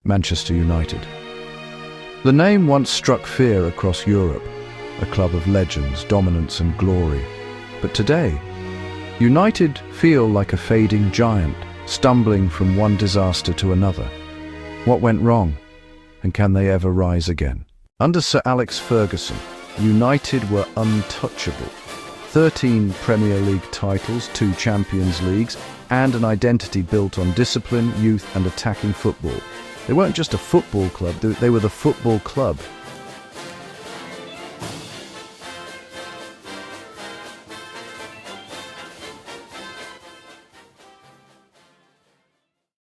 Manchester United. The name once struck fear across Europe, a club of legends, dominance and glory. But today, United feel like a fading giant, stumbling from one disaster to another. What went wrong? And can they ever rise again? Under Sir Alex Ferguson, United were untouchable. 13 Premier League titles, 2 Champions Leagues, and an identity built on discipline, youth and attacking football. They weren't just a football club, they were the football club.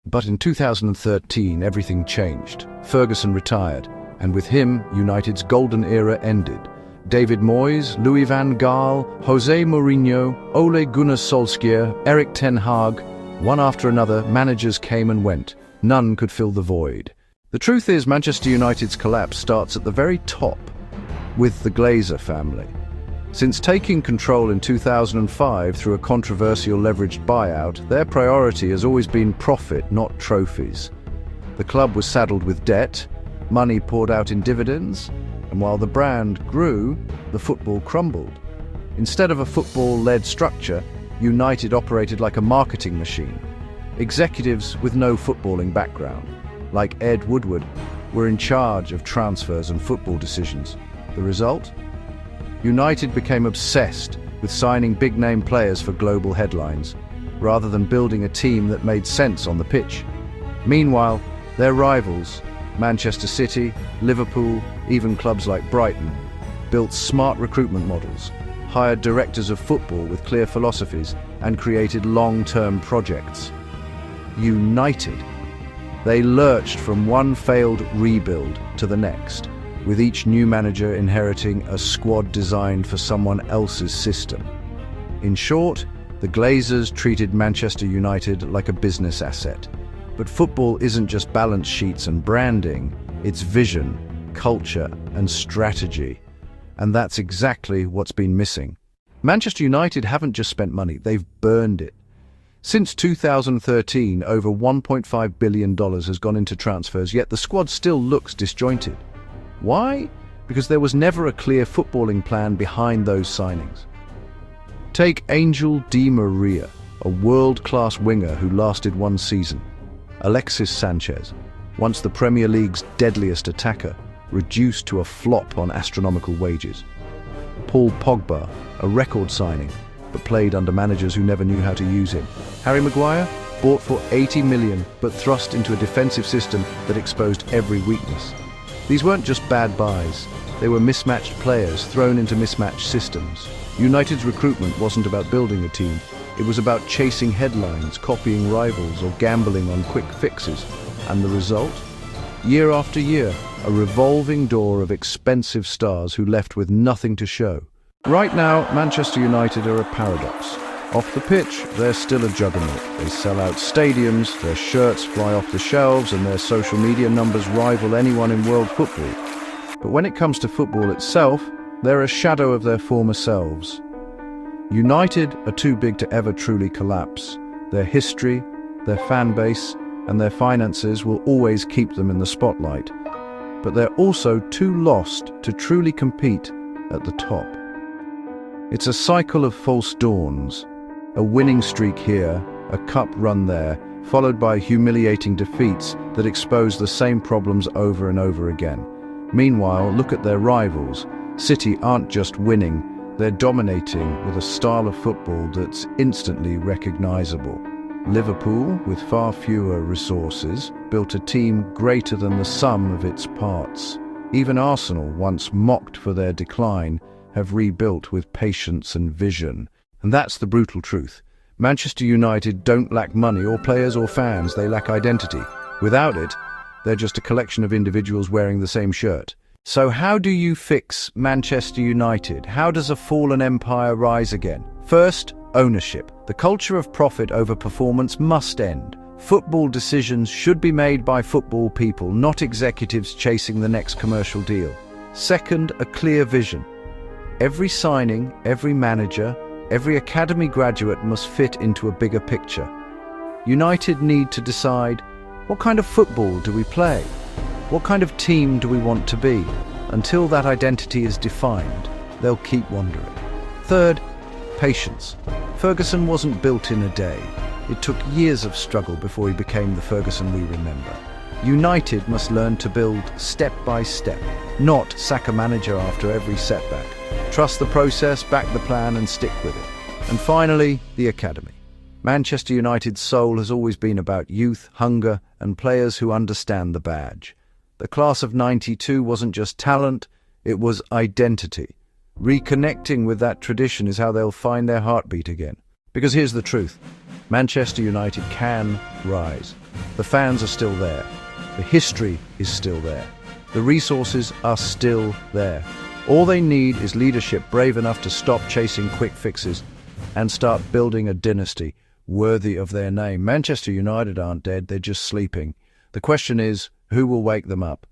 But in 2013, everything changed. Ferguson retired, and with him, United's golden era ended. David Moyes, Louis van Gaal, Jose Mourinho, Ole Gunnar Solskjaer, Erik ten Hag, one after another, managers came and went. None could fill the void. The truth is, Manchester United's collapse starts at the very top, with the Glazer family. Since taking control in 2005 through a controversial leveraged buyout, their priority has always been profit, not trophies. The club was saddled with debt, money poured out in dividends, and while the brand grew, the football crumbled. Instead of a football-led structure, United operated like a marketing machine. Executives with no footballing background, like Ed Woodward, were in charge of transfers and football decisions. The result? United became obsessed with signing big-name players for global headlines, rather than building a team that made sense on the pitch. Meanwhile, their rivals, Manchester City, Liverpool, even clubs like Brighton, built smart recruitment models, hired directors of football with clear philosophies, and created long-term projects. United. They lurched from one failed rebuild to the next, with each new manager inheriting a squad designed for someone else's system. In short, the Glazers treated Manchester United like a business asset. But football isn't just balance sheets and branding, it's vision, culture, and strategy. And that's exactly what's been missing. Manchester United haven't just spent money, they've burned it. Since 2013, over $1.5 billion has gone into transfers, yet the squad still looks disjointed. Why? Because there was never a clear footballing plan behind those signings. Take Angel Di Maria, a world-class winger who lasted one season. Alexis Sanchez, once the Premier League's deadliest attacker, reduced to a flop on astronomical wages. Paul Pogba, a record signing, but played under managers who never knew how to use him. Harry Maguire, bought for $80 million, but thrust into a defensive system that exposed every weakness. These weren't just bad buys, they were mismatched players thrown into mismatched systems. United's recruitment wasn't about building a team, it was about chasing headlines, copying rivals, or gambling on quick fixes. And the result? Year after year, a revolving door of expensive stars who left with nothing to show. Right now, Manchester United are a paradox. Off the pitch, they're still a juggernaut. They sell out stadiums, their shirts fly off the shelves, and their social media numbers rival anyone in world football. But when it comes to football itself, they're a shadow of their former selves. United are too big to ever truly collapse. Their history, their fan base, and their finances will always keep them in the spotlight. But they're also too lost to truly compete at the top. It's a cycle of false dawns, a winning streak here, a cup run there, followed by humiliating defeats that expose the same problems over and over again. Meanwhile, look at their rivals. City aren't just winning, they're dominating with a style of football that's instantly recognizable. Liverpool, with far fewer resources, built a team greater than the sum of its parts. Even Arsenal, once mocked for their decline, have rebuilt with patience and vision. And that's the brutal truth. Manchester United don't lack money or players or fans, they lack identity. Without it, they're just a collection of individuals wearing the same shirt. So how do you fix Manchester United? How does a fallen empire rise again? First, ownership. The culture of profit over performance must end. Football decisions should be made by football people, not executives chasing the next commercial deal. Second, a clear vision. Every signing, every manager, every academy graduate must fit into a bigger picture. United need to decide, What kind of football do we play? What kind of team do we want to be? Until that identity is defined, they'll keep wandering. Third, patience. Ferguson wasn't built in a day. It took years of struggle before he became the Ferguson we remember. United must learn to build step by step, not sack a manager after every setback. Trust the process, back the plan, and stick with it. And finally, the academy. Manchester United's soul has always been about youth, hunger, and players who understand the badge. The class of '92 wasn't just talent, it was identity. Reconnecting with that tradition is how they'll find their heartbeat again. Because here's the truth. Manchester United can rise. The fans are still there. The history is still there. The resources are still there. All they need is leadership brave enough to stop chasing quick fixes and start building a dynasty worthy of their name. Manchester United aren't dead, they're just sleeping. The question is, who will wake them up?